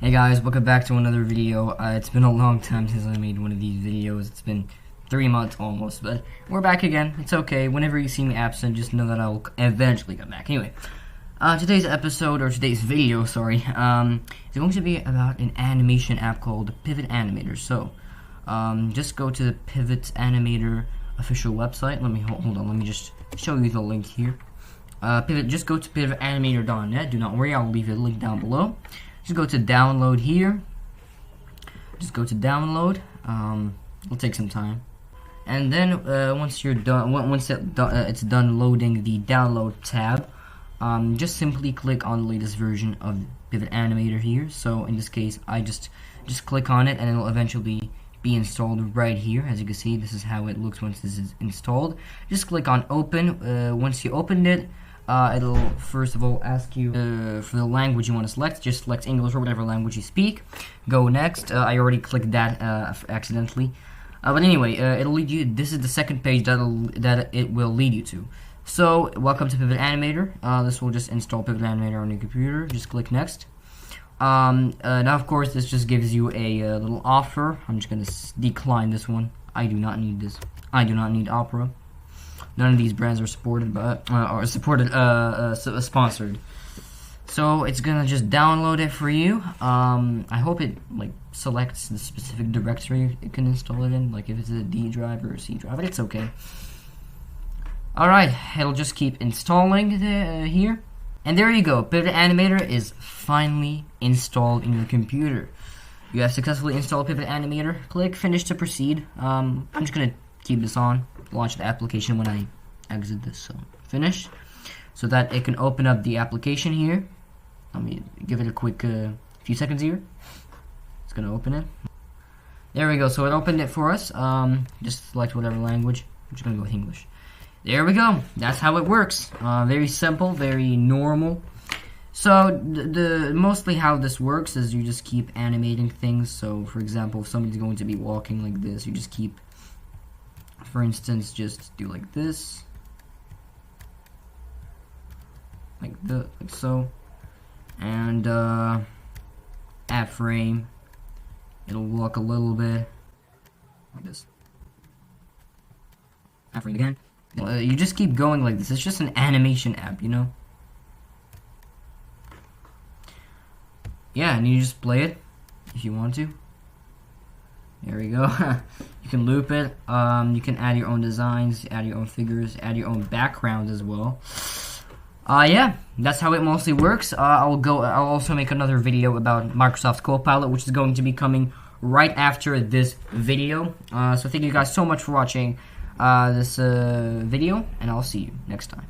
Hey guys, welcome back to another video. It's been a long time since I made one of these videos. It's been 3 months almost, but we're back again. It's okay. Whenever you see me absent, just know that I'll eventually come back. Anyway, today's video, sorry, is going to be about an animation app called Pivot Animator. So, just go to the Pivot Animator official website. Hold on, let me just show you the link here. Just go to pivotanimator.net. Do not worry, I'll leave a link down below. Just go to download here. Just go to download. It'll take some time, and then once you're done, it's done loading the download tab, just simply click on the latest version of Pivot Animator here. So in this case, I just click on it, and it'll eventually be installed right here. As you can see, this is how it looks once this is installed. Just click on open. Once you opened it, it'll first of all ask you for the language you want to select. Just select English or whatever language you speak. Go next. I already clicked that accidentally, but anyway, it'll lead you. This is the second page that it will lead you to. So welcome to Pivot Animator. This will just install Pivot Animator on your computer. Just click next. Now of course this just gives you a little offer. I'm just gonna decline this one. I do not need this. I do not need Opera. None of these brands are supported, but sponsored. So it's gonna just download it for you. I hope it selects the specific directory it can install it in, like if it's a D drive or a C drive, but it's okay. Alright, it'll just keep installing here. And there you go, Pivot Animator is finally installed in your computer. You have successfully installed Pivot Animator. Click Finish to proceed. I'm just gonna keep this on. Launch the application when I exit this. So finish, so that it can open up the application here. Let me give it a quick few seconds here. It's gonna open it. There we go. So it opened it for us. Just select whatever language. I'm just gonna go with English. There we go. That's how it works. Very simple, very normal. So mostly how this works is you just keep animating things. So for example, if somebody's going to be walking like this, you just keep, for instance, just do like this, like so, and at frame, it'll walk a little bit like this. At frame again. You just keep going like this. It's just an animation app, you know? Yeah, and you just play it if you want to. There we go. You can loop it. You can add your own designs, add your own figures, add your own background as well. Yeah, that's how it mostly works. I'll also make another video about Microsoft Copilot, which is going to be coming right after this video. So thank you guys so much for watching this video, and I'll see you next time.